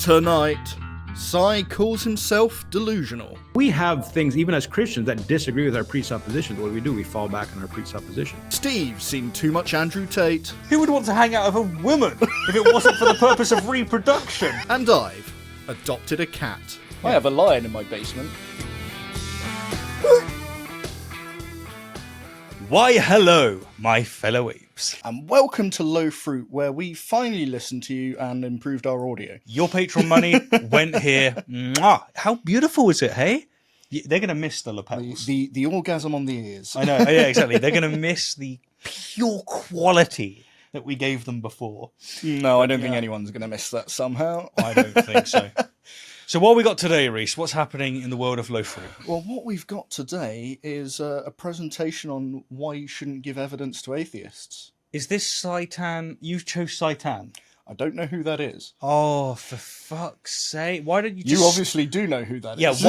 Tonight, Cy calls himself delusional. We have things, even as Christians, that disagree with our presuppositions. What do? We fall back on our presuppositions. Steve's seen too much Andrew Tate. Who would want to hang out with a woman if it wasn't for the purpose of reproduction? And I've adopted a cat. I have a lion in my basement. Why, hello, my fellow apes. And welcome to LowFruit, where we finally listened to you and improved our audio. Your Patreon money went here. Mwah. How beautiful is it, hey? They're going to miss the lapels. The orgasm on the ears. I know, yeah, exactly. They're going to miss the pure quality that we gave them before. No, I don't think anyone's going to miss that somehow. I don't think so. So what we got today, Reese? What's happening in the world of LowFruit? Well, what we've got today is a presentation on why you shouldn't give evidence to atheists. Is this Saitan? You chose Saitan. I don't know who that is. Oh, for fuck's sake. Why didn't you just... You obviously do know who that is.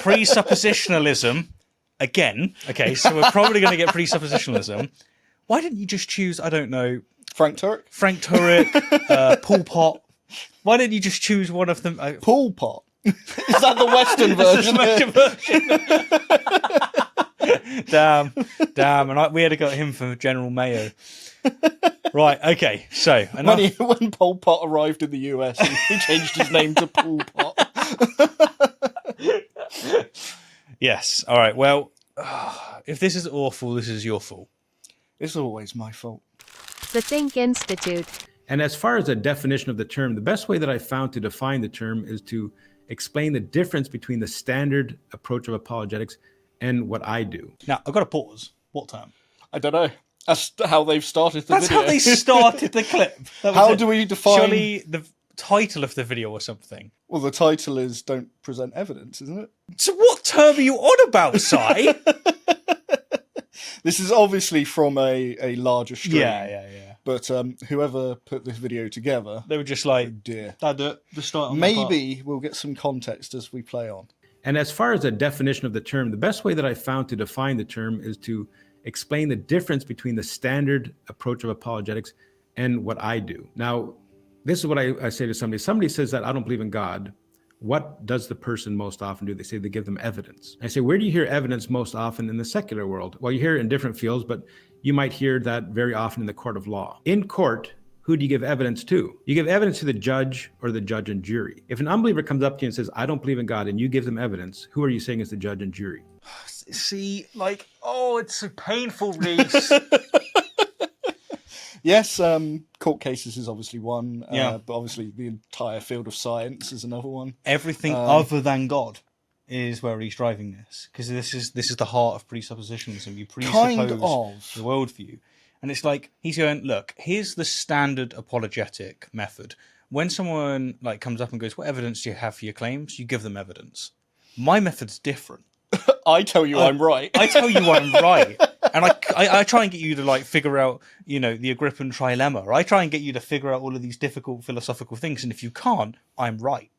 Presuppositionalism. Again. Okay, so we're probably going to get presuppositionalism. Why didn't you just choose, I don't know... Frank Turek? Frank Turek, Pol Pot. Why didn't you just choose one of them? Pol Pot? Is that the Western version? Damn. And we had to go him for General Mayo. Right, okay, so... When Pol Pot arrived in the US, he changed his name to Pol Pot. Yes, all right, well, if this is awful, this is your fault. It's always my fault. The Think Institute. And as far as a definition of the term, the best way that I found to define the term is to explain the difference between the standard approach of apologetics and what I do. Now, I've got to pause. What term? I don't know. That's how they've started the That's video. how they started the clip. How do we define... Surely the title of the video or something. Well, the title is Don't Present Evidence, isn't it? So what term are you on about, Si? This is obviously from a larger stream. Yeah. But whoever put this video together... They were just like, oh dear. Just start on Maybe we'll get some context as we play on. And as far as a definition of the term, the best way that I found to define the term is to explain the difference between the standard approach of apologetics and what I do. Now, this is what I say to somebody. Somebody says that I don't believe in God. What does the person most often do? They say they give them evidence. I say, where do you hear evidence most often in the secular world? Well, you hear it in different fields, but you might hear that very often in the court of law. In court, who do you give evidence to? You give evidence to the judge or the judge and jury. If an unbeliever comes up to you and says, I don't believe in God, and you give them evidence, who are you saying is the judge and jury? See, like, oh, it's so painful, Reese. Yes, court cases is obviously one, Yeah. but obviously the entire field of science is another one. Everything other than God is where he's driving this, because this is the heart of presuppositionalism. You presuppose the worldview, and it's like he's going, look, here's the standard apologetic method. When someone like comes up and goes, what evidence do you have for your claims? You give them evidence. My method's different. I tell you I'm right. I tell you I'm right. And I try and get you to like figure out, the Agrippan trilemma. Or I try and get you to figure out all of these difficult philosophical things. And if you can't, I'm right.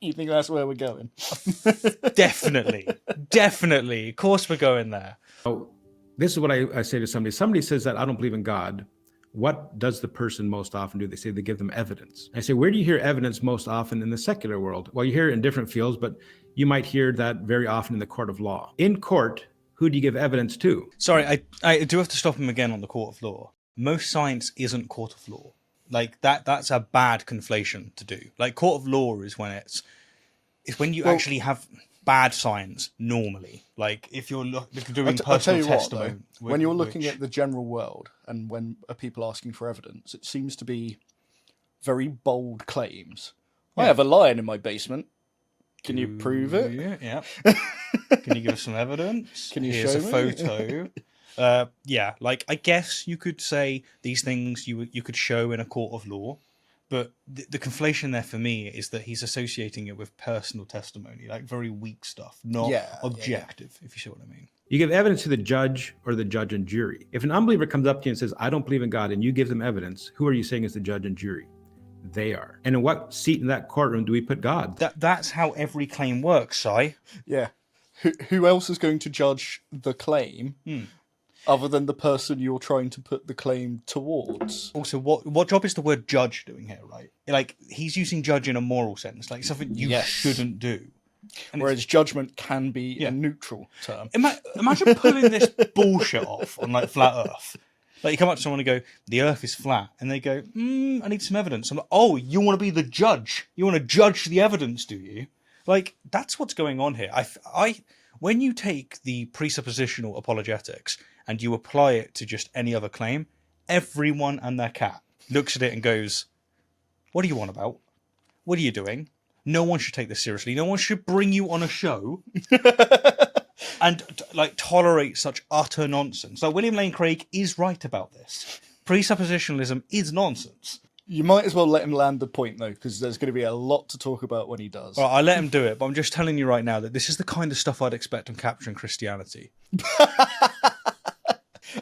You think that's where we're going? Definitely. Of course we're going there. So this is what I say to somebody. Somebody says that I don't believe in God. What does the person most often do? They say they give them evidence. I say, where do you hear evidence most often in the secular world? Well, you hear it in different fields, but you might hear that very often in the court of law. In court, who do you give evidence to? Sorry, I do have to stop him again on the court of law. Most science isn't court of law. Like that's a bad conflation to do. Like court of law is when it's when you actually have bad science normally. Like if you're doing personal testimony. When you're looking at the general world and when people asking for evidence, it seems to be very bold claims. I have a lion in my basement. Can you prove it? Yeah. Can you give us some evidence? Can you Here's show a photo. Like I guess you could say these things you could show in a court of law, but the conflation there for me is that he's associating it with personal testimony, like very weak stuff, not objective, if you see what I mean. You give evidence to the judge or the judge and jury. If an unbeliever comes up to you and says, I don't believe in God, and you give them evidence, who are you saying is the judge and jury? They are. And in what seat in that courtroom do we put God? That's how every claim works, Si. Yeah. Who else is going to judge the claim? other than the person you're trying to put the claim towards. Also, what job is the word judge doing here, right? Like, he's using judge in a moral sense, like something you shouldn't do. And whereas judgment can be a neutral term. Imagine pulling this bullshit off on, like, flat Earth. Like, you come up to someone and go, the Earth is flat. And they go, I need some evidence. I'm like, oh, you want to be the judge? You want to judge the evidence, do you? Like, that's what's going on here. When you take the presuppositional apologetics and you apply it to just any other claim, everyone and their cat looks at it and goes, what do you want about? What are you doing? No one should take this seriously. No one should bring you on a show and like tolerate such utter nonsense. Like, William Lane Craig is right about this. Presuppositionalism is nonsense. You might as well let him land the point, though, because there's going to be a lot to talk about when he does. Well, I'll let him do it, but I'm just telling you right now that this is the kind of stuff I'd expect on Capturing Christianity.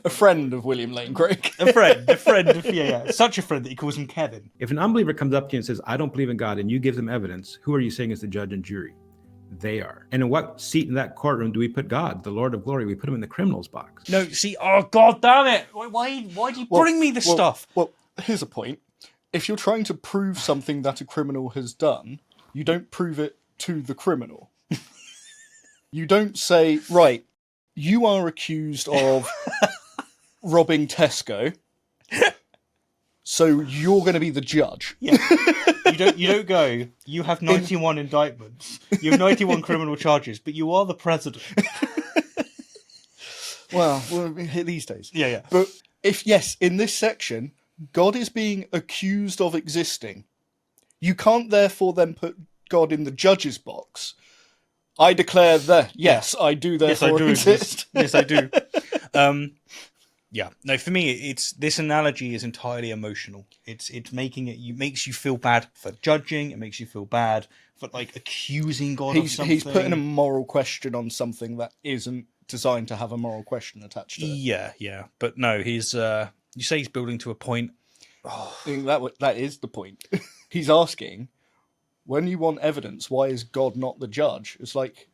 A friend of William Lane Craig. A friend of, yeah, such a friend that he calls him Kevin. If an unbeliever comes up to you and says, I don't believe in God, and you give them evidence, who are you saying is the judge and jury? They are. And in what seat in that courtroom do we put God, the Lord of glory? We put him in the criminal's box. No, see, oh, God damn it. Why do you bring me this stuff? Well, here's a point. If you're trying to prove something that a criminal has done, you don't prove it to the criminal. You don't say, right, you are accused of robbing Tesco, so you're going to be the judge. Yeah. You don't go, you have 91 indictments, you have 91 criminal charges, but you are the president. Well, these days. Yeah. But in this section, God is being accused of existing. You can't therefore then put God in the judge's box. I declare that, yes, I do therefore exist. Yes, I do. Yeah. No, for me, this analogy is entirely emotional. It makes you feel bad for judging. It makes you feel bad for, like, accusing God of something. He's putting a moral question on something that isn't designed to have a moral question attached to it. Yeah. But no, he's... you say he's building to a point. Oh. I think that is the point. He's asking, when you want evidence, why is God not the judge? It's like,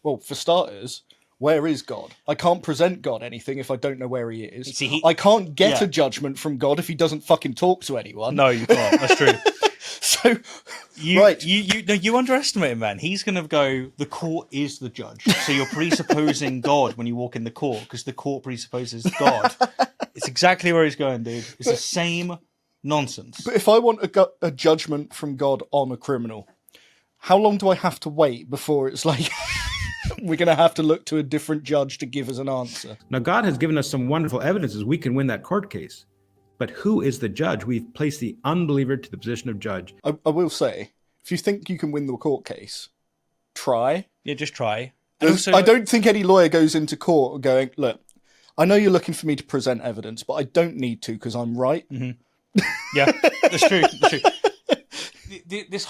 well, for starters, where is God? I can't present God anything if I don't know where he is. See, I can't get a judgment from God if he doesn't fucking talk to anyone. No, you can't. That's true. So, you underestimate him, man. He's going to go, the court is the judge. So you're presupposing God when you walk in the court, because the court presupposes God. It's exactly where he's going, dude. It's the same nonsense. But if I want a judgment from God on a criminal, how long do I have to wait before it's like... we're going to have to look to a different judge to give us an answer? Now, God has given us some wonderful evidences. We can win that court case. But who is the judge? We've placed the unbeliever to the position of judge. I will say, if you think you can win the court case, try. Yeah, just try. I don't think any lawyer goes into court going, look, I know you're looking for me to present evidence, but I don't need to because I'm right. Mm-hmm. Yeah, that's true. This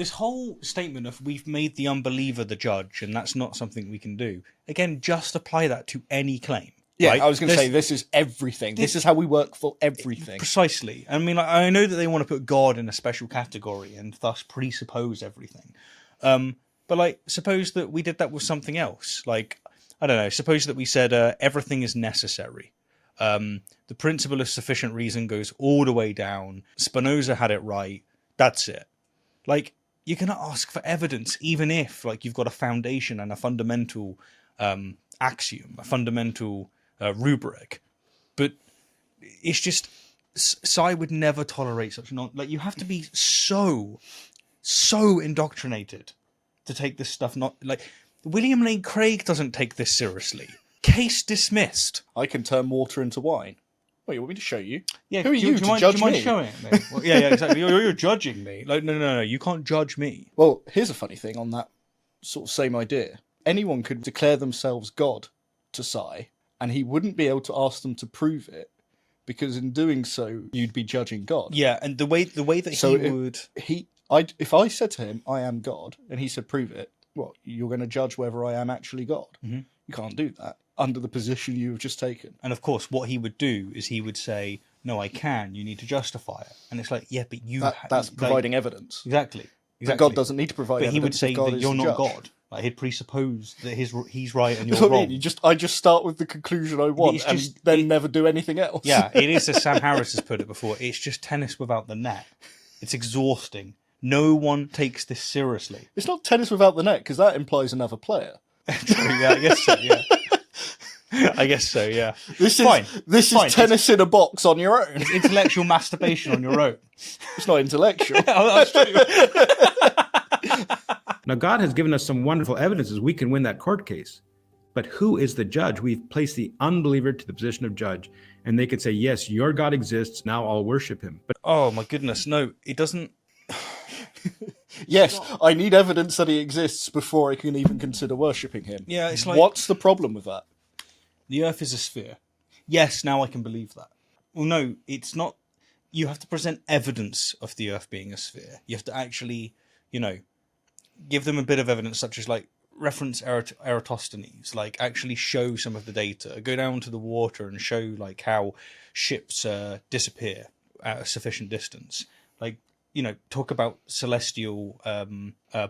whole statement of we've made the unbeliever the judge and that's not something we can do. Again, just apply that to any claim. Yeah, right? I was going to say, this is everything. This is how we work for everything. Precisely. I mean, I know that they want to put God in a special category and thus presuppose everything. But, like, suppose that we did that with something else. Like, I don't know, suppose that we said everything is necessary. The principle of sufficient reason goes all the way down. Spinoza had it right. That's it. Like, you cannot ask for evidence, even if, like, you've got a foundation and a fundamental axiom, a fundamental rubric. But it's just, Psy would never tolerate such like, you have to be so indoctrinated to take this stuff. Not like William Lane Craig doesn't take this seriously. Case dismissed. I can turn water into wine. Wait, you want me to show you? Yeah, who are you to judge me? Do you mind showing it me? Well, yeah, exactly. You're judging me. Like, no, you can't judge me. Well, here's a funny thing on that sort of same idea. Anyone could declare themselves God to Psy, and he wouldn't be able to ask them to prove it, because in doing so, you'd be judging God. Yeah, and the way that so he would... If I said to him, I am God, and he said, prove it, well, you're going to judge whether I am actually God. Mm-hmm. You can't do that under the position you've just taken. And of course, what he would do is he would say, no, I can, you need to justify it. And it's like, yeah, but you... That's providing evidence. Exactly. But God doesn't need to provide evidence. But he would say that you're not God. Like he'd presuppose that he's right and That's you're what I wrong. mean. I just start with the conclusion I want It's and just- then never do anything else. Yeah, it is as Sam Harris has put it before. It's just tennis without the net. It's exhausting. No one takes this seriously. It's not tennis without the net, because that implies another player. Yeah, I guess so, yeah. I guess so, yeah. This is Fine. Fine. tennis in a box on your own. It's intellectual masturbation on your own. It's not intellectual. Oh, that's true. Now, God has given us some wonderful evidences we can win that court case. But who is the judge? We've placed the unbeliever to the position of judge, and they could say, yes, your God exists, now I'll worship him. But Oh, my goodness. No, it doesn't. Yes, I need evidence that he exists before I can even consider worshipping him. Yeah, it's like- What's the problem with that? The Earth is a sphere. Yes, now I can believe that. Well, no, it's not. You have to present evidence of the Earth being a sphere. You have to actually, give them a bit of evidence, such as like reference Eratosthenes, like actually show some of the data. Go down to the water and show like how ships disappear at a sufficient distance. Like, talk about celestial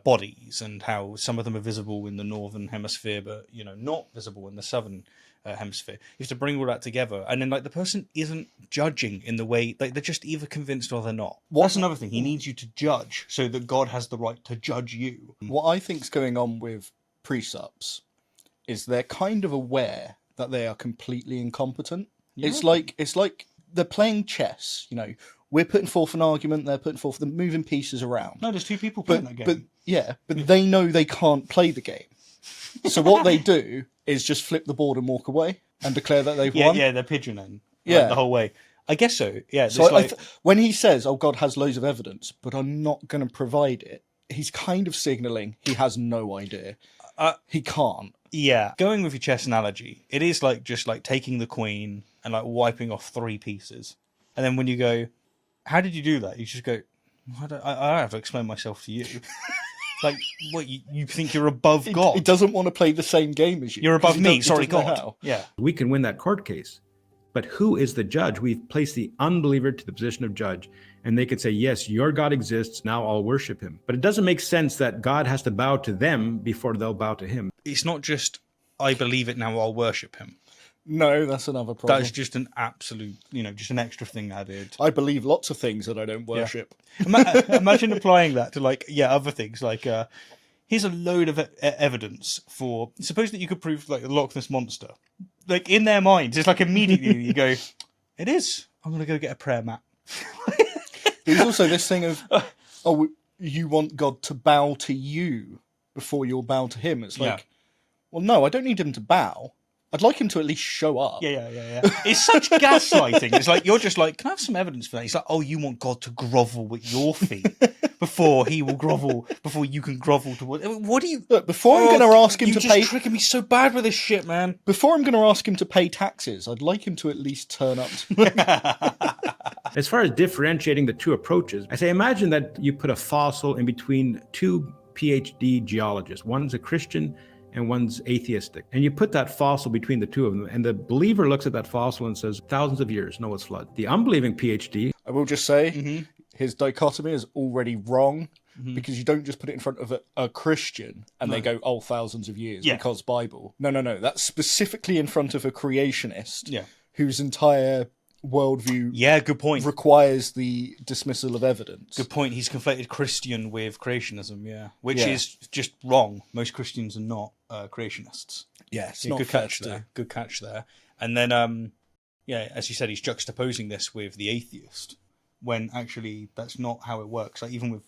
bodies and how some of them are visible in the northern hemisphere, but not visible in the southern hemisphere. You have to bring all that together, and then like the person isn't judging in the way, like they're just either convinced or they're not. That's another thing. He needs you to judge so that God has the right to judge you. What I think's going on with pre-subs is they're kind of aware that they are completely incompetent. Yeah. It's like they're playing chess. We're putting forth an argument, they're putting forth the moving pieces around. No, there's two people playing that game. But they know they can't play the game. So what they do is just flip the board and walk away and declare that they've won. Yeah, they're pigeoning. Yeah. The whole way. I guess so. Yeah. So when he says, "Oh, God has loads of evidence, but I'm not going to provide it," he's kind of signalling he has no idea. He can't. Yeah, going with your chess analogy, it is like just like taking the queen and like wiping off 3 pieces, and then when you go, "How did you do that?" You just go, I don't have to explain myself to you. Like, what, you think you're above God? He doesn't want to play the same game as you. You're above He me. doesn't Sorry, know God. how. Yeah. we can win that court case. But who is the judge? We've placed the unbeliever to the position of judge, and they could say, yes, your God exists, now I'll worship him. But it doesn't make sense that God has to bow to them before they'll bow to him. It's not just, I believe it, now I'll worship him. No, that's another problem. That is just an absolute, just an extra thing added. I believe lots of things that I don't worship. Imagine applying that to other things like here's a load of evidence for, suppose that you could prove like the Loch Ness monster, like in their minds it's like immediately you go, it is, I'm gonna go get a prayer mat. There's also this thing of, oh, you want God to bow to you before you'll bow to him. It's like, well, no, I don't need him to bow. I'd like him to at least show up. Yeah. It's such gaslighting. It's like, you're just like, can I have some evidence for that? It's like, oh, you want God to grovel at your feet before he will grovel, before you can grovel to what do you... Look, before I'm going to ask him to pay... You're just tricking me so bad with this shit, man. Before I'm going to ask him to pay taxes, I'd like him to at least turn up to As far as differentiating the two approaches, I say imagine that you put a fossil in between 2 PhD geologists. One's a Christian and one's atheistic. And you put that fossil between the two of them, and the believer looks at that fossil and says, thousands of years, Noah's flood. The unbelieving PhD... I will just say, his dichotomy is already wrong, because you don't just put it in front of a Christian and they go, oh, thousands of years, because Bible. No. That's specifically in front of a creationist whose entire worldview good point. requires the dismissal of evidence. Good point. He's conflated Christian with creationism, which is just wrong. Most Christians are not creationists. Yes, Good catch there. Good catch there. And then, as you said, he's juxtaposing this with the atheist, when actually that's not how it works. Like even with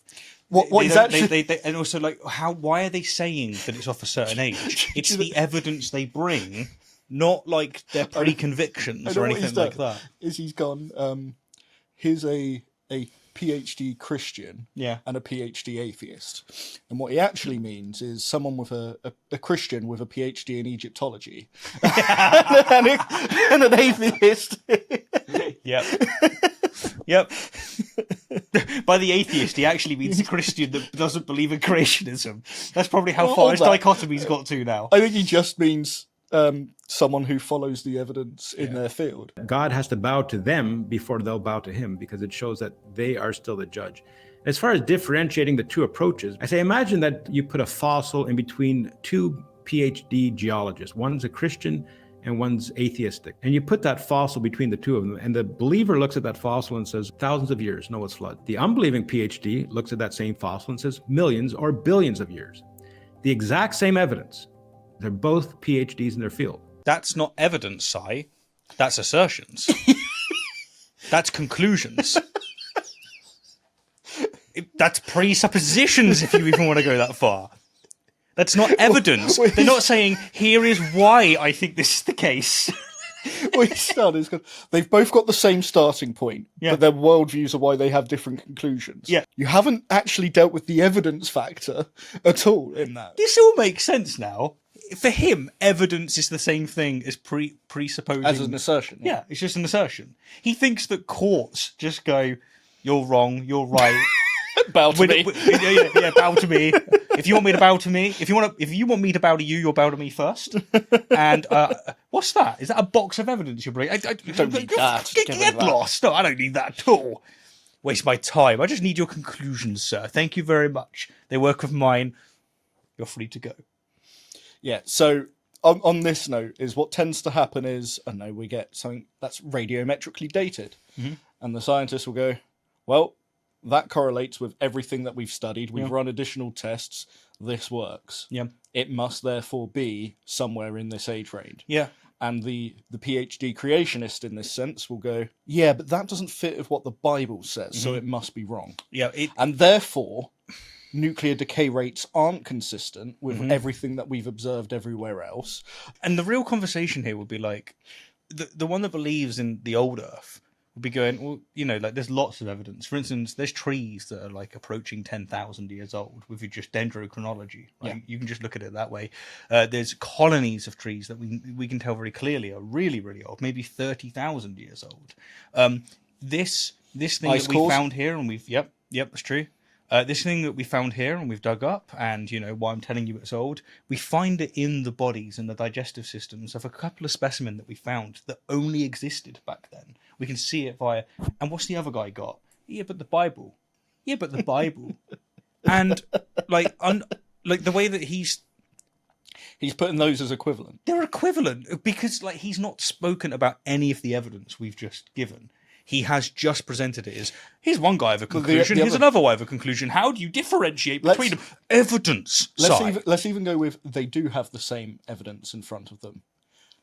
and also like why are they saying that it's off a certain age? It's the evidence they bring, not like their pre-convictions or anything like that. Is he's gone, here's a PhD Christian and a PhD atheist. And what he actually means is someone with a Christian with a PhD in Egyptology and an atheist. Yep. By the atheist, he actually means a Christian that doesn't believe in creationism. That's probably how far his dichotomy's got to now. I think he just means someone who follows the evidence in their field. God has to bow to them before they'll bow to him, because it shows that they are still the judge. As far as differentiating the two approaches, I say imagine that you put a fossil in between two PhD geologists. One's a Christian and one's atheistic. And you put that fossil between the two of them, and the believer looks at that fossil and says, thousands of years, Noah's flood. The unbelieving PhD looks at that same fossil and says, millions or billions of years. The exact same evidence. They're both PhDs in their field. That's not evidence, Si. That's assertions. That's conclusions. That's presuppositions, if you even want to go that far. That's not evidence. They're not saying, here is why I think this is the case. What he's done is they've both got the same starting point, but their worldviews are why they have different conclusions. Yeah. You haven't actually dealt with the evidence factor at all in that. This all makes sense now. For him, evidence is the same thing as presupposing... As an assertion. Yeah, it's just an assertion. He thinks that courts just go, you're wrong, you're right. Bow to me. Yeah, bow to me. If you want me to bow to me, if you want me to bow to you, you'll bow to me first. And what's that? Is that a box of evidence you're bringing? I don't need that. Get lost. No, I don't need that at all. Waste my time. I just need your conclusions, sir. Thank you very much. They work with mine. You're free to go. Yeah. So on this note, is what tends to happen is, I know we get something that's radiometrically dated, and the scientists will go, well, that correlates with everything that we've studied. We've run additional tests. This works. Yeah. It must therefore be somewhere in this age range. Yeah. And the PhD creationist in this sense will go, yeah, but that doesn't fit with what the Bible says, so it must be wrong. Yeah. And therefore, nuclear decay rates aren't consistent with everything that we've observed everywhere else. And the real conversation here would be like, the one that believes in the old Earth would be going, well, like there's lots of evidence. For instance, there's trees that are like approaching 10,000 years old with just dendrochronology. Right? Yeah. You can just look at it that way. There's colonies of trees that we can tell very clearly are really, really old, maybe 30,000 years old. This thing Ice that we cores? found here, and we've yep, that's true. This thing that we found here and we've dug up, and why I'm telling you it's old, we find it in the bodies and the digestive systems of a couple of specimens that we found that only existed back then. We can see it via... And what's the other guy got? Yeah, but the Bible. Yeah, but the Bible. And like the way that he's putting those as equivalent. They're equivalent because like he's not spoken about any of the evidence we've just given. He has just presented it as, here's one guy of a conclusion, here's another guy of a conclusion. How do you differentiate between them? Evidence. Let's even go with, they do have the same evidence in front of them.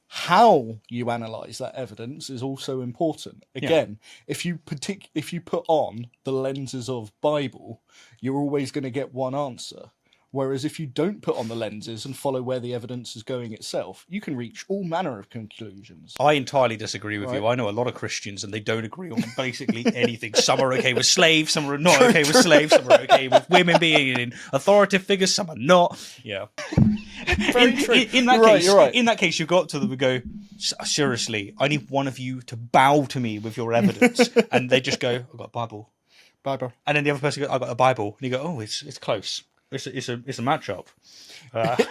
How you analyse that evidence is also important. Again, if you put on the lenses of Bible, you're always going to get one answer. Whereas if you don't put on the lenses and follow where the evidence is going itself, you can reach all manner of conclusions. I entirely disagree with you. I know a lot of Christians and they don't agree on basically anything. Some are okay with slaves, some are not okay with slaves, some are okay with women being in authoritative figures, some are not. Yeah. Very true. In that you're case, right. In that case, you got to them and go, seriously, I need one of you to bow to me with your evidence. And they just go, I've got a Bible. Bible. And then the other person goes, I've got a Bible. And you go, oh, it's close. It's a matchup.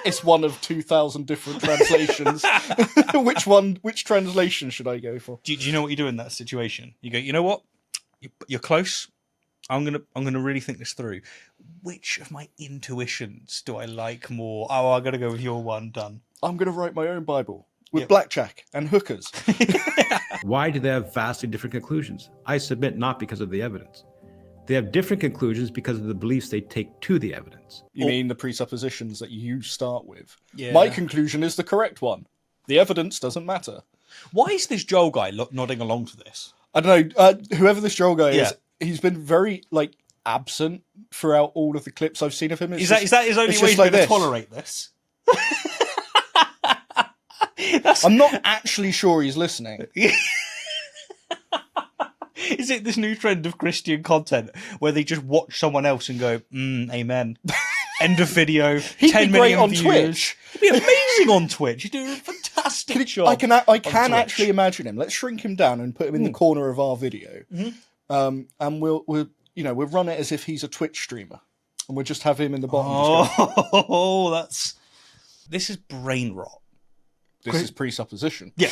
It's one of 2,000 different translations. Which translation should I go for? Do you know what you do in that situation? You go, you know what? You're close. I'm gonna really think this through. Which of my intuitions do I like more? Oh, I'm gonna go with your one. Done. I'm gonna write my own Bible with blackjack and hookers. Why do they have vastly different conclusions? I submit not because of the evidence. They have different conclusions because of the beliefs they take to the evidence. You mean the presuppositions that you start with? Yeah. My conclusion is the correct one. The evidence doesn't matter. Why is this Joel guy nodding along to this? I don't know. Whoever this Joel guy is, he's been very absent throughout all of the clips I've seen of him. Is that his only way to tolerate this? I'm not actually sure he's listening. Is it this new trend of Christian content where they just watch someone else and go, amen. End of video. He'd 10 be great million on views. Twitch. He'd be amazing on Twitch. He'd do a fantastic job. I can actually imagine him. Let's shrink him down and put him in the corner of our video. And we'll run it as if he's a Twitch streamer. And we'll just have him in the bottom. This is brain rot. This is presupposition. Yeah.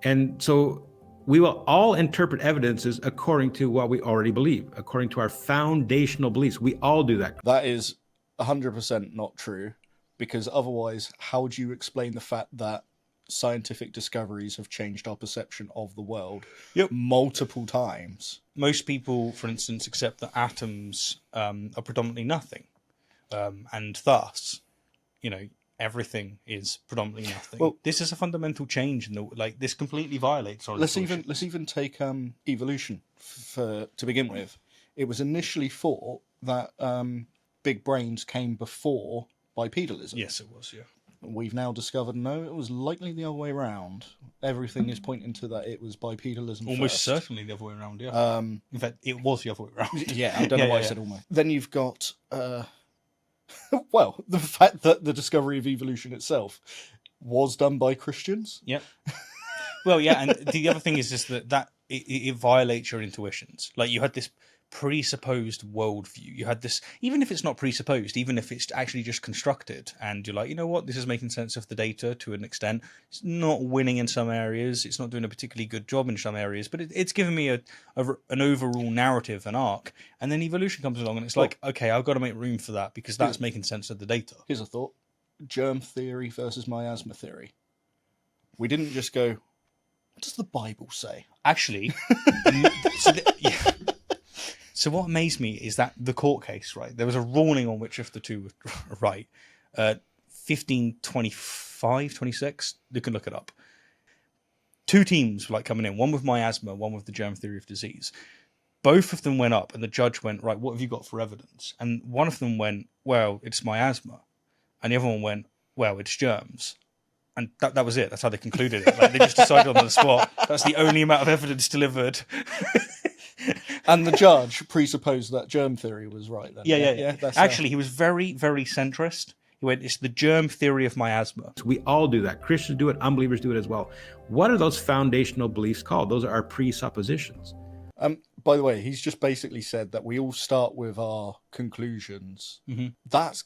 And so we will all interpret evidences according to what we already believe, according to our foundational beliefs. We all do that. That is 100% not true, because otherwise, how do you explain the fact that scientific discoveries have changed our perception of the world multiple times? Most people, for instance, accept that atoms are predominantly nothing, and thus, everything is predominantly nothing. Well, this is a fundamental change in this completely violates our let's even take evolution to begin with. It was initially thought that big brains came before bipedalism. Yes, it was. Yeah. We've now discovered no, it was likely the other way around. Everything is pointing to that it was bipedalism. Almost certainly the other way around. Yeah. In fact, it was the other way around. Yeah, I don't know why I said almost. Then you've got. Well, the fact that the discovery of evolution itself was done by Christians. Yeah. Well, yeah, and the other thing is just that it violates your intuitions. Like, you had this presupposed worldview. You had this, even if it's not presupposed, even if it's actually just constructed, and you're like, you know what, this is making sense of the data to an extent. It's not winning in some areas. It's not doing a particularly good job in some areas, but it's giving me an overall narrative, an arc. And then evolution comes along, and it's like, okay, I've got to make room for that because that's making sense of the data. Here's a thought: germ theory versus miasma theory. We didn't just go, what does the Bible say? Actually, So what amazed me is that the court case, right? There was a ruling on which of the two were right. 1525, 26. You can look it up. Two teams were coming in, one with miasma, one with the germ theory of disease. Both of them went up, and the judge went, right, what have you got for evidence? And one of them went, well, it's miasma. And the other one went, well, it's germs. And that was it. That's how they concluded it. They just decided on the spot. That's the only amount of evidence delivered. And the judge presupposed that germ theory was right then. Yeah. Actually, he was very, very centrist. He went, it's the germ theory of miasma. We all do that. Christians do it. Unbelievers do it as well. What are those foundational beliefs called? Those are our presuppositions. By the way, he's just basically said that we all start with our conclusions. Mm-hmm. That's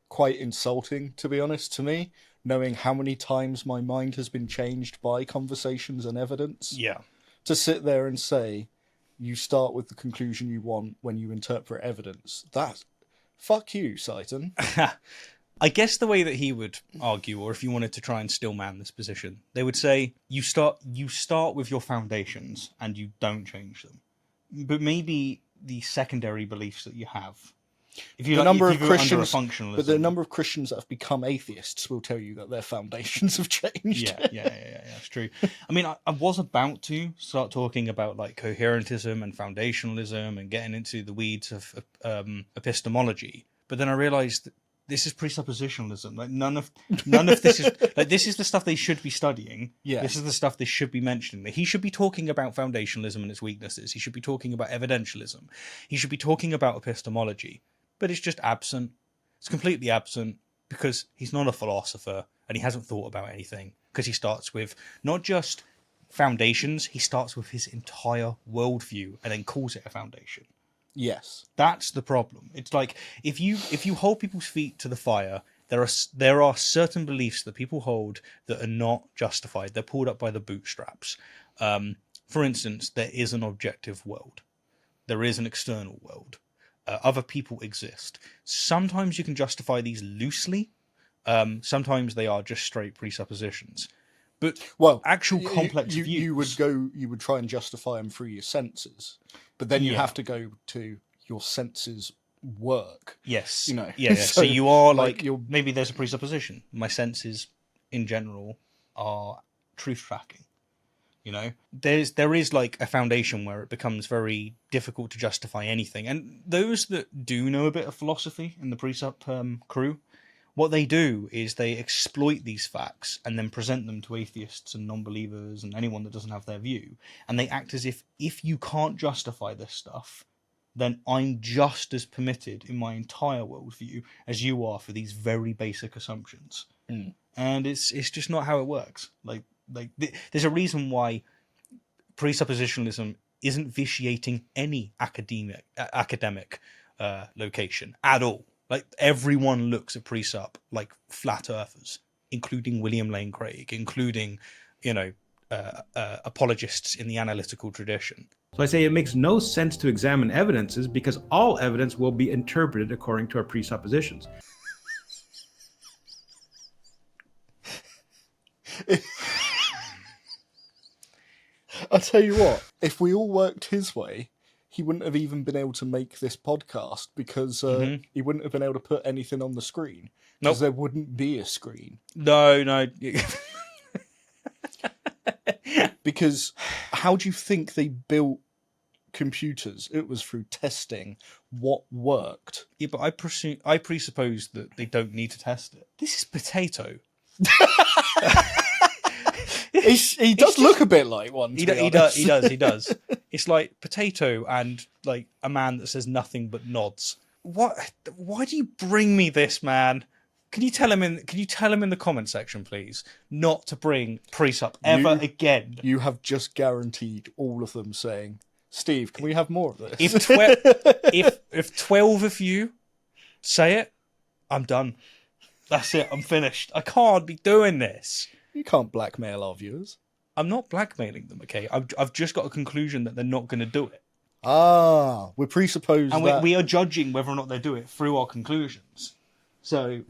quite insulting, to be honest, to me, knowing how many times my mind has been changed by conversations and evidence. Yeah. To sit there and say, you start with the conclusion you want when you interpret evidence. That's fuck you, Satan. I guess the way that he would argue, or if you wanted to try and still man this position, they would say you start with your foundations and you don't change them. But maybe the secondary beliefs that you have. If you're under a functionalism, but the number of Christians that have become atheists will tell you that their foundations have changed. Yeah, it's true. I mean, I was about to start talking about coherentism and foundationalism and getting into the weeds of epistemology, but then I realized that this is presuppositionalism. None of this is this is the stuff they should be studying. Yeah. This is the stuff they should be mentioning. He should be talking about foundationalism and its weaknesses. He should be talking about evidentialism. He should be talking about epistemology. But it's just absent. It's completely absent because he's not a philosopher and he hasn't thought about anything. Because he starts with not just foundations, he starts with his entire worldview and then calls it a foundation. Yes. That's the problem. It's like if you hold people's feet to the fire, there are certain beliefs that people hold that are not justified. They're pulled up by the bootstraps. For instance, there is an objective world. There is an external world. Other people exist. Sometimes you can justify these loosely. Sometimes they are just straight presuppositions. But actual complex views, you would try and justify them through your senses, but then you have to go to your senses work. Yes, Yeah. So you are maybe there's a presupposition. My senses, in general, are truth tracking. There is a foundation where it becomes very difficult to justify anything. And those that do know a bit of philosophy in the Presup crew, what they do is they exploit these facts and then present them to atheists and non-believers and anyone that doesn't have their view. And they act as if you can't justify this stuff, then I'm just as permitted in my entire worldview as you are for these very basic assumptions. Mm. And it's just not how it works. There's a reason why presuppositionalism isn't vitiating any academic location at all. Everyone looks at Presup like flat earthers, including William Lane Craig, including apologists in the analytical tradition. So I say it makes no sense to examine evidences because all evidence will be interpreted according to our presuppositions. I'll tell you what, if we all worked his way, he wouldn't have even been able to make this podcast because he wouldn't have been able to put anything on the screen. Because there wouldn't be a screen. No. Because how do you think they built computers? It was through testing what worked. Yeah, but I presuppose that they don't need to test it. This is potato. He does look a bit like one. He does. It's like potato and like a man that says nothing but nods. What? Why do you bring me this, man? Can you tell him in the comment section, please, not to bring Presup ever again? You have just guaranteed all of them saying, "Steve, can we have more of this?" If 12 of you say it, I'm done. That's it. I'm finished. I can't be doing this. You can't blackmail our viewers. I'm not blackmailing them, okay? I've just got a conclusion that they're not going to do it. We presuppose and that... we are judging whether or not they do it through our conclusions. So,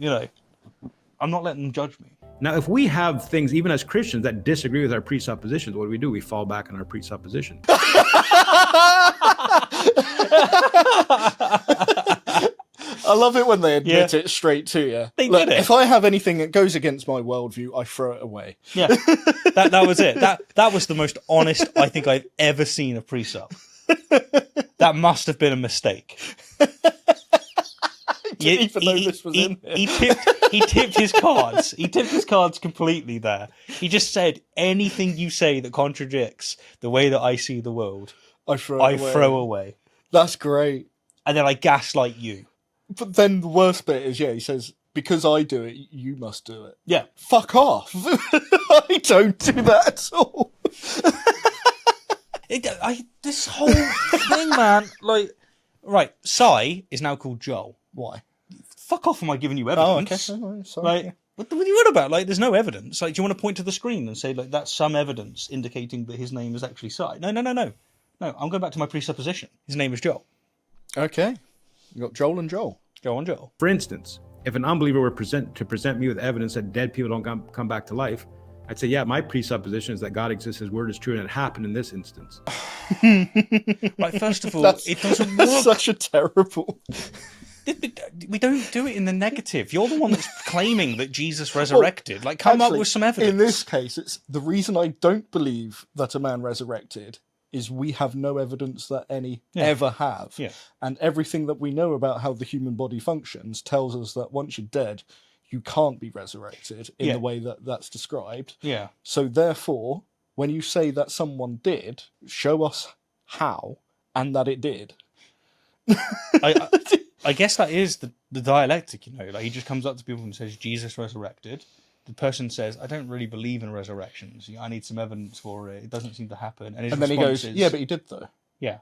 I'm not letting them judge me. Now, if we have things, even as Christians, that disagree with our presuppositions, what do? We fall back on our presupposition. I love it when they admit it straight to you. They did it. If I have anything that goes against my worldview, I throw it away. Yeah, that was it. That was the most honest I think I've ever seen a Presup. That must have been a mistake. Didn't even know this was in here. He tipped his cards. He tipped his cards completely there. He just said, anything you say that contradicts the way that I see the world, I throw away. That's great. And then I gaslight you. But then the worst bit is, he says, because I do it, you must do it. Yeah. Fuck off. I don't do that at all. This whole thing, man, right, Sai is now called Joel. Why? Fuck off, am I giving you evidence? Oh, okay. Sorry. What are you on about? There's no evidence. Do you want to point to the screen and say, that's some evidence indicating that his name is actually Sai? No. No, I'm going back to my presupposition. His name is Joel. Okay. You got Joel and Joel. Joel and Joel. For instance, if an unbeliever were to present me with evidence that dead people don't come back to life, I'd say, my presupposition is that God exists, his word is true, and it happened in this instance. Right, first of all, it doesn't work. That's such a terrible... We don't do it in the negative. You're the one that's claiming that Jesus resurrected. Come up with some evidence. In this case, it's the reason I don't believe that a man resurrected is we have no evidence that any ever have. Yeah. And everything that we know about how the human body functions tells us that once you're dead, you can't be resurrected in the way that that's described. Yeah. So therefore, when you say that someone did, show us how and that it did. I guess that is the dialectic, he just comes up to people and says, Jesus resurrected. The person says, I don't really believe in resurrections. I need some evidence for it. It doesn't seem to happen. And then he goes, yeah, but he did though. Yeah.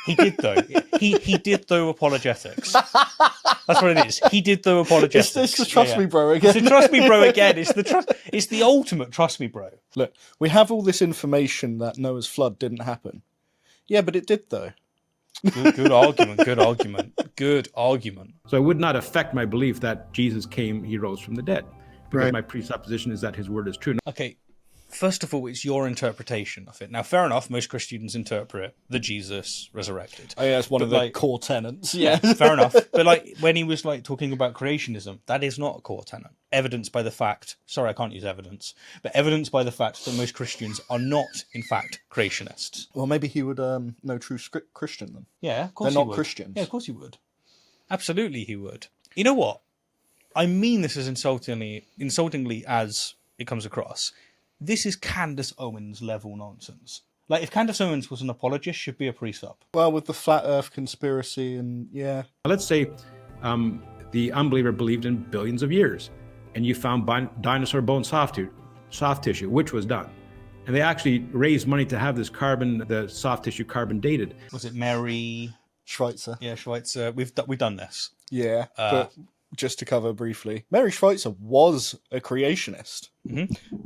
He did though. He did though apologetics. That's what it is. He did though apologetics. It's the trust me bro again. It's the trust me bro again. It's the ultimate trust me bro. Look, we have all this information that Noah's flood didn't happen. Yeah, but it did though. Good argument. So it would not affect my belief that Jesus came, he rose from the dead. Because my presupposition is that his word is true. Okay, first of all, it's your interpretation of it. Now, fair enough, most Christians interpret that Jesus resurrected. Oh yeah, it's one of the core tenets. Yeah, fair enough. But when he was talking about creationism, that is not a core tenet. Evidenced by the fact, sorry, I can't use evidence, but evidenced by the fact that most Christians are not, in fact, creationists. Well, maybe he would know true Christian then. Yeah, of course they're he not would. Christians. Yeah, of course he would. Absolutely, he would. You know what? I mean this as insultingly as it comes across. This is Candace Owens level nonsense. If Candace Owens was an apologist, she'd be a Presup. Well, with the flat Earth conspiracy and let's say the unbeliever believed in billions of years, and you found dinosaur bone soft tissue, which was done, and they actually raised money to have the soft tissue carbon dated. Was it Mary Schweitzer? Yeah, Schweitzer. We've done this. Yeah, but just to cover briefly, Mary Schweitzer was a creationist.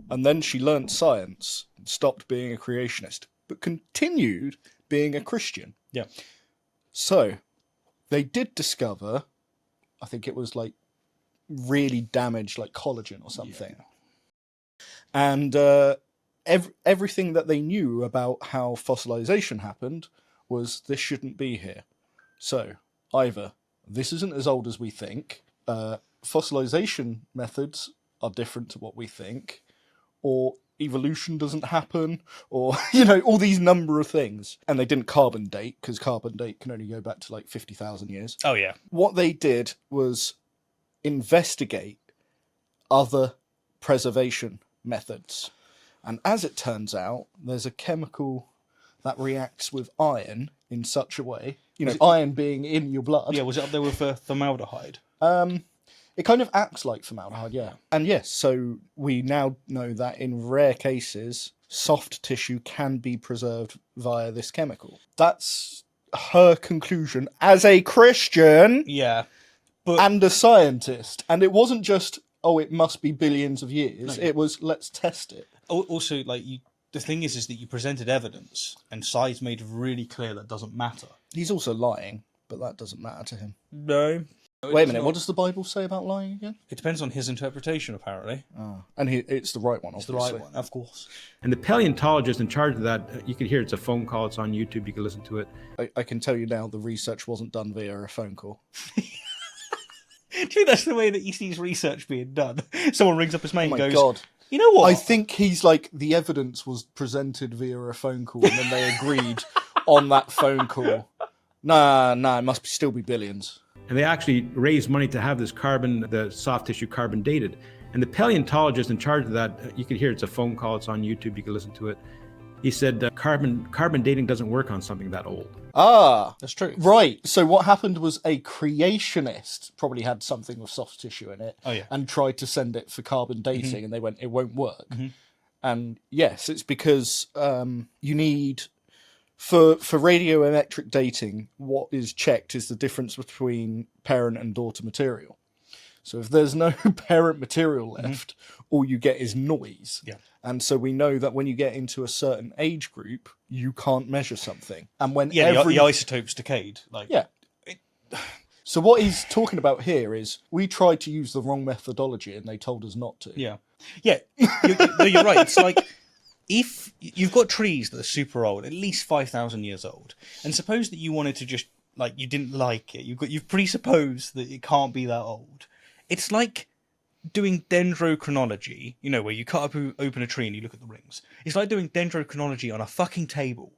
And then she learnt science, stopped being a creationist, but continued being a Christian. Yeah. So, they did discover, I think it was like really damaged like collagen or something. Yeah. And everything that they knew about how fossilization happened was this shouldn't be here. So, either this isn't as old as we think, fossilization methods are different to what we think, or evolution doesn't happen, or, you know, all these number of things. And they didn't carbon date, because carbon date can only go back to like 50,000 years. Oh, yeah. What they did was investigate other preservation methods. And as it turns out, there's a chemical that reacts with iron in such a way, you know, iron being in your blood. Yeah, was it up there with formaldehyde? It kind of acts like formaldehyde, yeah. And yes, so we now know that in rare cases, soft tissue can be preserved via this chemical. That's her conclusion as a Christian. Yeah. And a scientist. And it wasn't just, oh, it must be billions of years. No. It was, let's test it. Also, like, the thing is that you presented evidence, and Sai's made really clear that doesn't matter. He's also lying, but that doesn't matter to him. No. Wait a minute, what does the Bible say about lying again? It depends on his interpretation, apparently. Oh. And it's the right one, obviously. It's the right one, of course. And the paleontologist in charge of that, you can hear it's a phone call, it's on YouTube, you can listen to it. I can tell you now the research wasn't done via a phone call. Do you think that's the way that he sees research being done? Someone rings up his mate and goes, God. You know what? I think he's like, the evidence was presented via a phone call and then they agreed on that phone call. Nah, it must still be billions. And they actually raised money to have this the soft tissue carbon dated. And the paleontologist in charge of that, you can hear it's a phone call, it's on YouTube, you can listen to it. He said carbon dating doesn't work on something that old. Ah, that's true. Right. So what happened was a creationist probably had something with soft tissue in it. Oh, yeah. And tried to send it for carbon dating, and they went, it won't work. And yes, it's because you need, for radiometric dating, what is checked is the difference between parent and daughter material. So if there's no parent material left, all you get is noise. Yeah. And so we know that when you get into a certain age group, you can't measure something. And when the isotope's decayed. Like, yeah. So what he's talking about here is we tried to use the wrong methodology and they told us not to. Yeah. Yeah. You're right. It's like, if you've got trees that are super old, at least 5,000 years old, and suppose that you wanted to just, like, you didn't like it, you've presupposed that it can't be that old. It's like doing dendrochronology, you know, where you cut open a tree and you look at the rings. It's like doing dendrochronology on a fucking table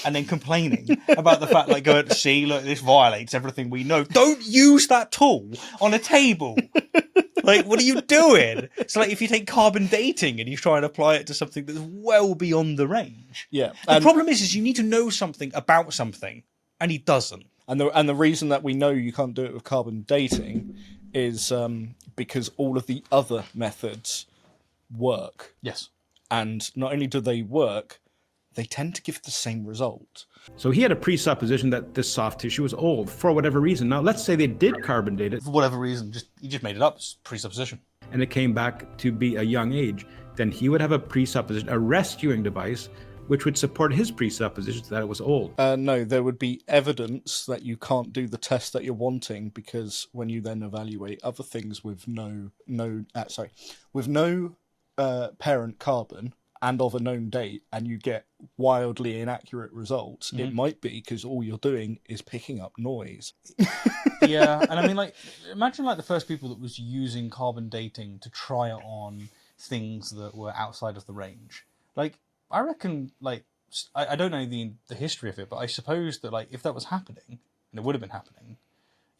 and then complaining about the fact, like, going to see, look, this violates everything we know. Don't use that tool on a table. Like, what are you doing? It's like if you take carbon dating and you try and apply it to something that's well beyond the range. Yeah. The problem is you need to know something about something, and he doesn't. And the reason that we know you can't do it with carbon dating is because all of the other methods work. Yes. And not only do they work, they tend to give the same result. So he had a presupposition that this soft tissue was old for whatever reason. Now, let's say they did carbon date it. For whatever reason, he just made it up. It's presupposition. And it came back to be a young age. Then he would have a presupposition, a rescuing device, which would support his presuppositions that it was old. No, there would be evidence that you can't do the test that you're wanting, because when you then evaluate other things with no parent carbon and of a known date, and you get wildly inaccurate results, it might be because all you're doing is picking up noise. Yeah, and I mean, like, imagine like the first people that was using carbon dating to try it on things that were outside of the range. Like, I reckon, like, I don't know the history of it, but I suppose that, like, if that was happening, and it would have been happening,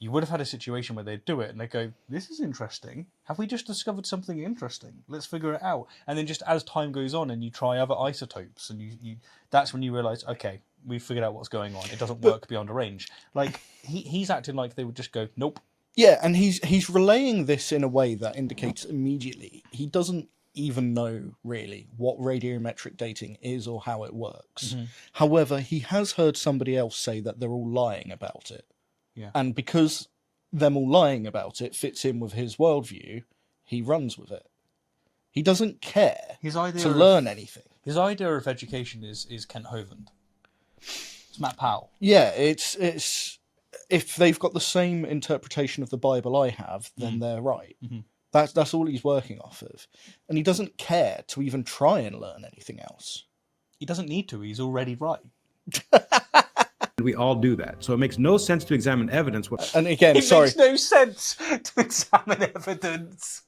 you would have had a situation where they'd do it and they'd go, this is interesting. Have we just discovered something interesting? Let's figure it out. And then just as time goes on and you try other isotopes, and you that's when you realise, okay, we've figured out what's going on. It doesn't work beyond a range. Like, he's acting like they would just go, nope. Yeah, and he's relaying this in a way that indicates immediately he doesn't even know really what radiometric dating is or how it works. However, he has heard somebody else say that they're all lying about it. Yeah. And because them all lying about it fits in with his worldview, he runs with it. He doesn't care to learn anything. His idea of education is Kent Hovind. It's Matt Powell. Yeah, it's if they've got the same interpretation of the Bible I have, then they're right. Mm-hmm. That's all he's working off of. And he doesn't care to even try and learn anything else. He doesn't need to. He's already right. We all do that. So it makes no sense to examine evidence. And again, It makes no sense to examine evidence.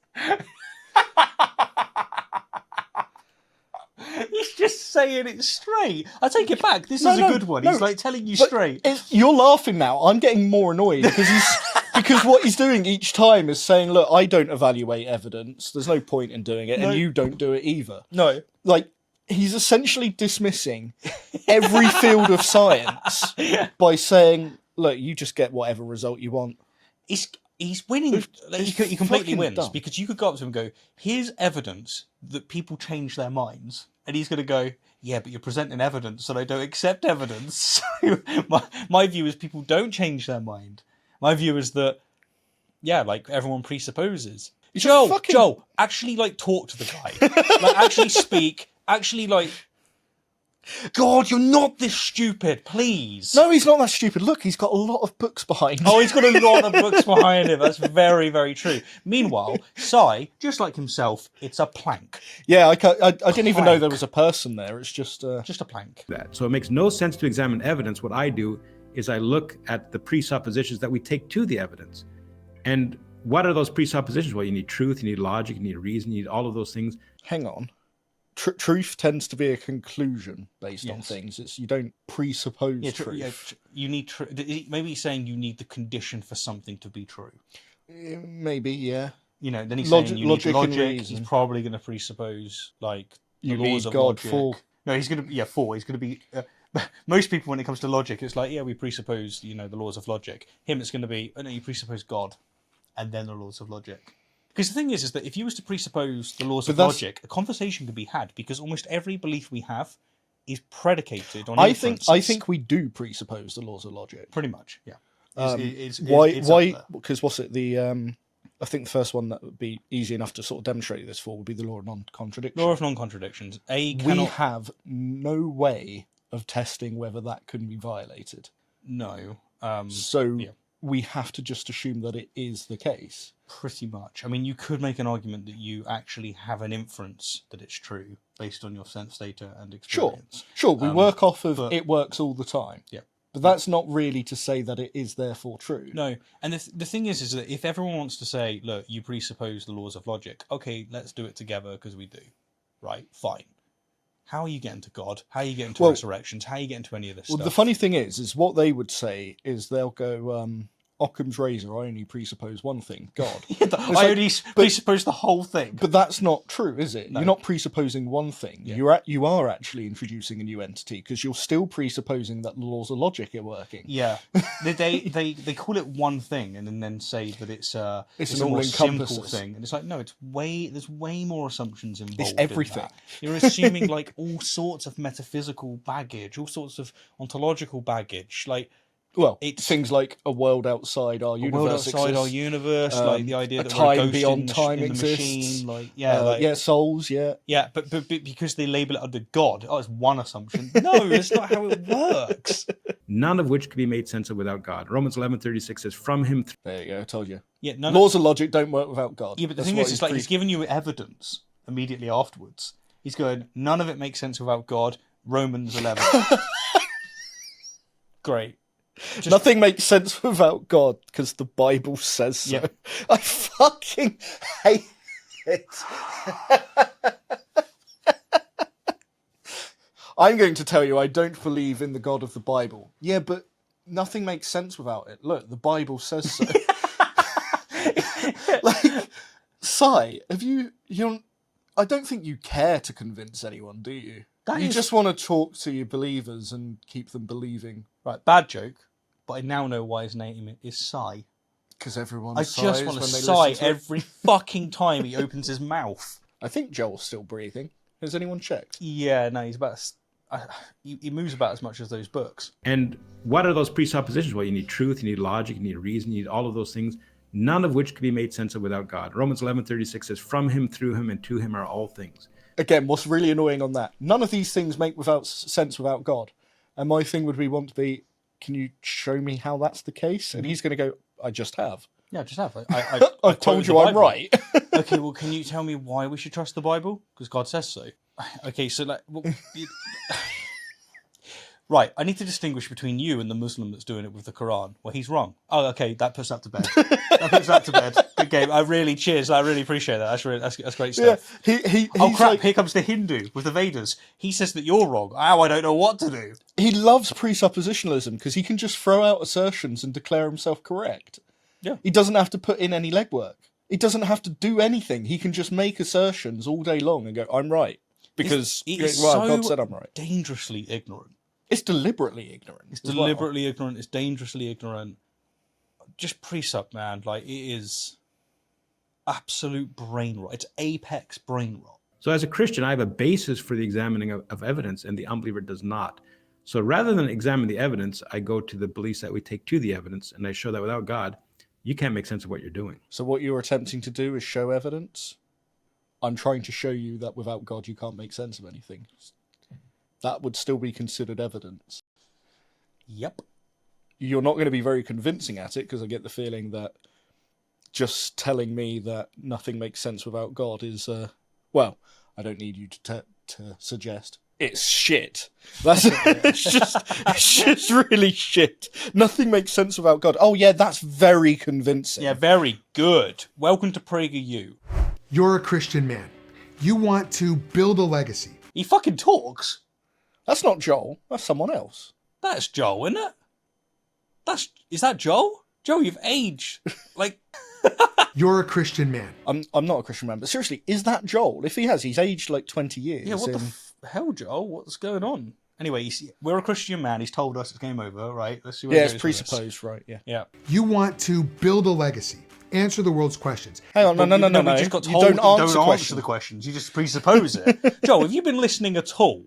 He's just saying it straight. I take it back. This is a good one. He's like telling you straight. You're laughing now. I'm getting more annoyed because because what he's doing each time is saying, look, I don't evaluate evidence. There's no point in doing it, and you don't do it either. No. Like, he's essentially dismissing every field of science by saying, look, you just get whatever result you want. He's winning. He completely wins dumb. because you could go up to him and go, here's evidence that people change their minds. And he's going to go, yeah, but you're presenting evidence and I don't accept evidence. So my view is people don't change their mind. My view is that, yeah, like everyone presupposes. Joel, actually, like, talk to the guy. Like, actually speak. Actually, like, God, you're not this stupid, please. No, he's not that stupid. Look, he's got a lot of books behind him. Oh, he's got a lot of books behind him. That's very, very true. Meanwhile, Sai, just like himself, it's a plank. Yeah, I didn't even know there was a person there. It's just a plank. So it makes no sense to examine evidence. What I do is I look at the presuppositions that we take to the evidence. And what are those presuppositions? Well, you need truth, you need logic, you need reason, you need all of those things. Hang on. Truth tends to be a conclusion based on things. You don't presuppose truth. You need maybe he's saying you need the condition for something to be true. Maybe, yeah. You know, then he's saying you need logic. He's probably going to presuppose like the laws of God logic. for. No, he's going to He's going to be. Most people, when it comes to logic, it's like, yeah, we presuppose the laws of logic. Him, it's going to be, oh, no, you presuppose God, and then the laws of logic. Because the thing is that if you was to presuppose the laws of logic, a conversation could be had, because almost every belief we have is predicated on inferences. I think we do presuppose the laws of logic. Pretty much, yeah. Why? Because what's it? I think the first one that would be easy enough to sort of demonstrate this for would be the law of non-contradiction. Law of non-contradictions. We have no way of testing whether that can be violated. No. We have to just assume that it is the case. Pretty much. I mean, you could make an argument that you actually have an inference that it's true based on your sense data and experience. Sure. We work off of it works all the time. Yeah. But that's not really to say that it is therefore true. No. And the thing is that if everyone wants to say, look, you presuppose the laws of logic, okay, let's do it together because we do. Right? Fine. How are you getting to God? How are you getting to resurrections? How are you getting to any of this stuff? Well, the funny thing is what they would say is they'll go, Occam's razor, I only presuppose one thing, God. I only presuppose the whole thing. But that's not true, is it? No. You're not presupposing one thing. Yeah. You are actually introducing a new entity because you're still presupposing that the laws of logic are working. Yeah. they call it one thing and then say that it's a more simple thing. And it's like, no, there's way more assumptions involved. It's everything. In that. You're assuming like all sorts of metaphysical baggage, all sorts of ontological baggage, like. Well, it's things like a world outside our universe, like the idea that time we're a ghost beyond in time the exists. machine, souls, yeah. But because they label it under God, it's one assumption. No, that's not how it works. None of which can be made sense of without God. Romans 11:36 says, "From Him." There you go. I told you. Yeah, laws of logic don't work without God. Yeah, but the thing is, it's like he's giving you evidence immediately afterwards. He's going, none of it makes sense without God. Romans 11. Great. Nothing makes sense without God because the Bible says so. Yep. I fucking hate it. I'm going to tell you I don't believe in the God of the Bible. Yeah, but nothing makes sense without it. Look, the Bible says so. Like, Sai, I don't think you care to convince anyone, do you? You just want to talk to your believers and keep them believing. Right, bad joke. But I now know why his name is Sai. Because everyone sighs when they listen to it. I just want to sigh every fucking time he opens his mouth. I think Joel's still breathing. Has anyone checked? Yeah, no, he's about... he moves about as much as those books. And what are those presuppositions? Well, you need truth, you need logic, you need reason, you need all of those things, none of which can be made sense of without God. Romans 11:36 says, from him, through him, and to him are all things. Again, what's really annoying on that, none of these things make sense without God. And my thing would be, can you show me how that's the case? And he's going to go, I just have. Yeah, just have. I've told you I'm right. Okay, well, can you tell me why we should trust the Bible? Because God says so. Okay, so right, I need to distinguish between you and the Muslim that's doing it with the Quran. Well, he's wrong. Oh, okay, that puts that to bed. Good game. I really appreciate that. That's great stuff. Yeah, oh crap! Here comes the Hindu with the Vedas. He says that you're wrong. Now I don't know what to do. He loves presuppositionalism because he can just throw out assertions and declare himself correct. Yeah, he doesn't have to put in any legwork. He doesn't have to do anything. He can just make assertions all day long and go, "I'm right," because God said I'm right. Dangerously ignorant. It's deliberately ignorant. It's deliberately ignorant. It's dangerously ignorant. Just precept, man. Like, it is absolute brain rot. It's apex brain rot. So as a Christian, I have a basis for the examining of evidence, and the unbeliever does not. So rather than examine the evidence, I go to the beliefs that we take to the evidence, and I show that without God, you can't make sense of what you're doing. So what you're attempting to do is show evidence. I'm trying to show you that without God, you can't make sense of anything. That would still be considered evidence. Yep. You're not going to be very convincing at it, because I get the feeling that just telling me that nothing makes sense without God is, well, I don't need you to suggest. It's shit. It's just really shit. Nothing makes sense without God. Oh yeah, that's very convincing. Yeah, very good. Welcome to PragerU. You're a Christian man. You want to build a legacy. He fucking talks. That's not Joel. That's someone else. That's Joel, isn't it? Is that Joel? Joel, you've aged. Like... You're a Christian man. I'm not a Christian man, but seriously, is that Joel? If he has, he's aged like 20 years. Yeah, what the hell, Joel? What's going on? Anyway, we're a Christian man. He's told us it's game over, right? Let's see what it's presupposed, right? Yeah. You want to build a legacy. Answer the world's questions. Hang on, no. We just got told you don't answer the questions. You just presuppose it. Joel, have you been listening at all?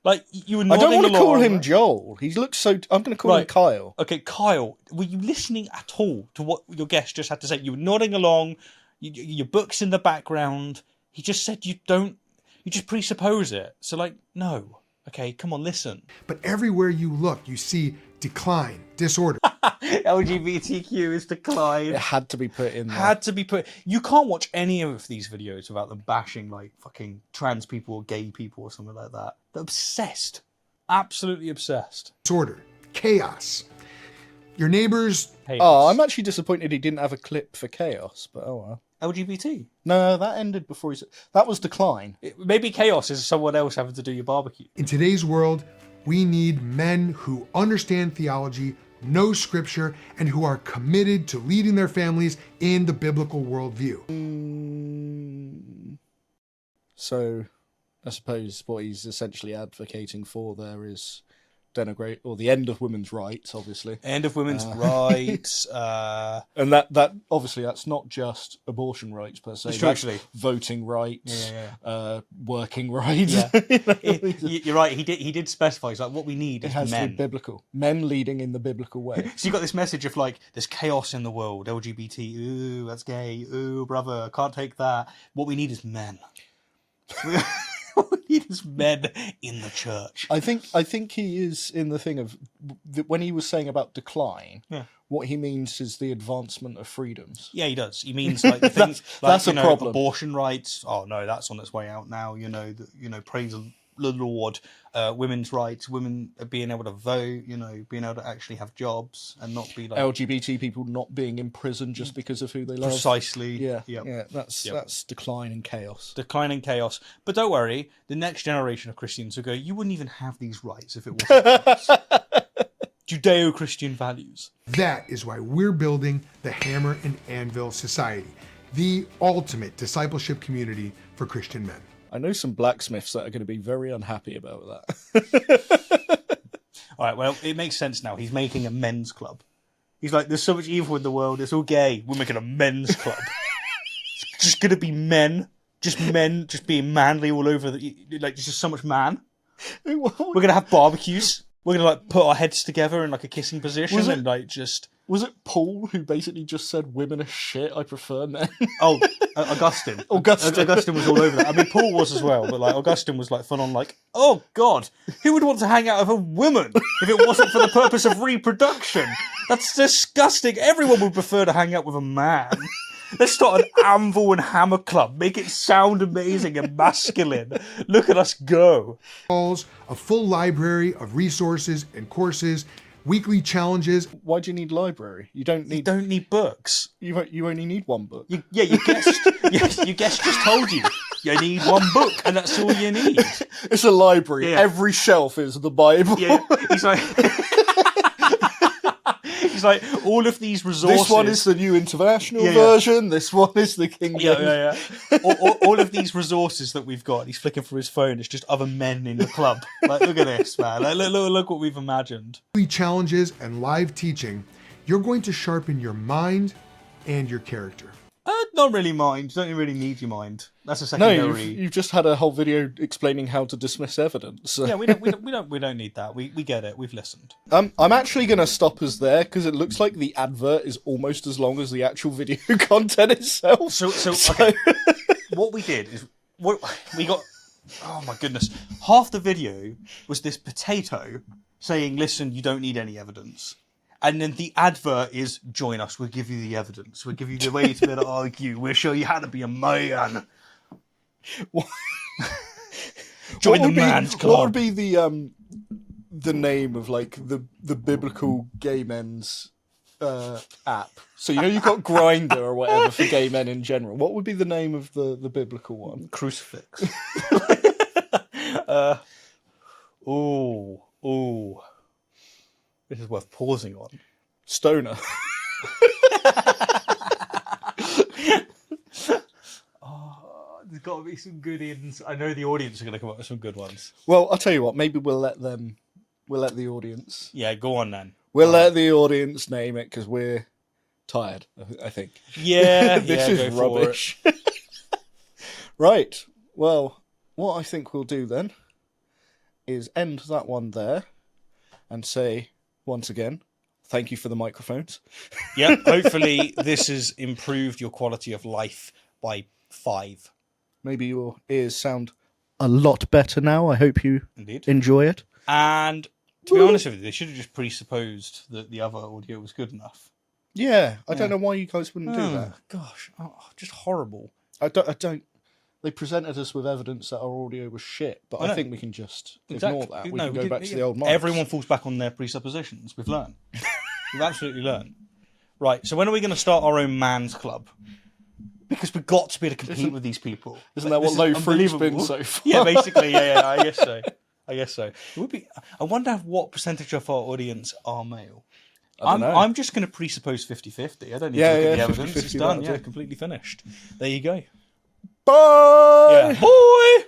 Like, you were I nodding don't want to call along, him Joel. He looks so... I'm going to call him Kyle. Okay, Kyle, were you listening at all to what your guest just had to say? You were nodding along, your book's in the background. He just said you just presuppose it. So, like, no. Okay, come on, listen. But everywhere you look, you see decline, disorder. LGBTQ is decline. It had to be put in there. Had to be put... You can't watch any of these videos without them bashing, like, fucking trans people or gay people or something like that. They're obsessed. Absolutely obsessed. Disorder. Chaos. Your neighbors... Oh, I'm actually disappointed he didn't have a clip for chaos, but oh well. LGBT? No, that ended before he said... That was decline. Maybe chaos is someone else having to do your barbecue. In today's world, we need men who understand theology, know scripture, and who are committed to leading their families in the biblical worldview. So, I suppose what he's essentially advocating for there is denigrate, or the end of women's rights, obviously. End of women's rights. And that obviously that's not just abortion rights per se. It's true, actually. Voting rights, working rights. Yeah. You're right. He did specify. He's like, what we need is has men. to be biblical. Men leading in the biblical way. So you got this message of like, there's chaos in the world. LGBT. Ooh, that's gay. Ooh, brother, can't take that. What we need is men. What we need is men in the church. I think he is in the thing of when he was saying about decline. Yeah. What he means is the advancement of freedoms. Yeah, he does. He means like the things that's a problem. Abortion rights. Oh no, that's on its way out now. Praise the Lord. Women's rights, women being able to vote. Being able to actually have jobs and not be like LGBT people not being in prison just because of who they love. Precisely. Yeah. That's decline and chaos. Decline and chaos. But don't worry, the next generation of Christians will go, you wouldn't even have these rights if it wasn't Judeo-Christian values. That is why we're building the Hammer and Anvil Society, the ultimate discipleship community for Christian men. I know some blacksmiths that are going to be very unhappy about that. All right, well, it makes sense now. He's making a men's club. He's like, there's so much evil in the world. It's all gay. We're making a men's club. It's just going to be men. Just being manly all over. There's just so much man. We're going to have barbecues. We're going to like put our heads together in like a kissing position and like just... Was it Paul who basically just said women are shit, I prefer men? Oh, Augustine. Augustine was all over that. I mean, Paul was as well, but like Augustine was like full on like, oh God, who would want to hang out with a woman if it wasn't for the purpose of reproduction? That's disgusting. Everyone would prefer to hang out with a man. Let's start an anvil and hammer club. Make it sound amazing and masculine. Look at us go. A full library of resources and courses, weekly challenges. Why do you need library? You don't need books. You only need one book. Your guest just told you. You need one book, and that's all you need. It's a library. Yeah. Every shelf is the Bible. Yeah, he's like... He's like, all of these resources... This one is the New International Version. This one is the King James. All of these resources that we've got, he's flicking through his phone, it's just other men in the club. Like, look at this, man. Like, look what we've imagined. Challenges and live teaching, you're going to sharpen your mind and your character. Not really mind. You don't really need your mind. That's a secondary. No, you've just had a whole video explaining how to dismiss evidence. So. Yeah, we don't need that. We get it. We've listened. I'm actually going to stop us there because it looks like the advert is almost as long as the actual video content itself. So okay. What we did is we got. Oh my goodness! Half the video was this potato saying, "Listen, you don't need any evidence." And then the advert is, join us, we'll give you the evidence. We'll give you the way to be able to argue. We'll show you how to be a man. Join the man's club. What would be the name of like the biblical gay men's app? So you've got Grindr or whatever for gay men in general. What would be the name of the biblical one? Crucifix. Ooh. This is worth pausing on. Stoner. There's got to be some good ins. I know the audience are going to come up with some good ones. Well, I'll tell you what. Maybe we'll let the audience. Yeah, go on then. We'll let the audience name it because we're tired. I think. Yeah, this is rubbish. Right. Well, what I think we'll do then is end that one there and say once again, thank you for the microphones. Yeah, hopefully this has improved your quality of life by 5. Maybe your ears sound a lot better now. I hope you enjoy it. And to be honest with you, they should have just presupposed that the other audio was good enough. Yeah, I don't know why you guys wouldn't do that. Gosh, just horrible. I don't. They presented us with evidence that our audio was shit, but I think we can just ignore that. We can go back to the old mics. Everyone falls back on their presuppositions. We've learned. We've absolutely learned. Right, so when are we going to start our own man's club? Because we've got to be able to compete with these people. Isn't that what LowFruit's been so far? Yeah, basically, yeah, I guess so. It would be. I wonder what percentage of our audience are male. I'm just going to presuppose 50-50. I don't need to look at the evidence. It's done. Yeah, completely finished. There you go. Bye! Yeah. Bye!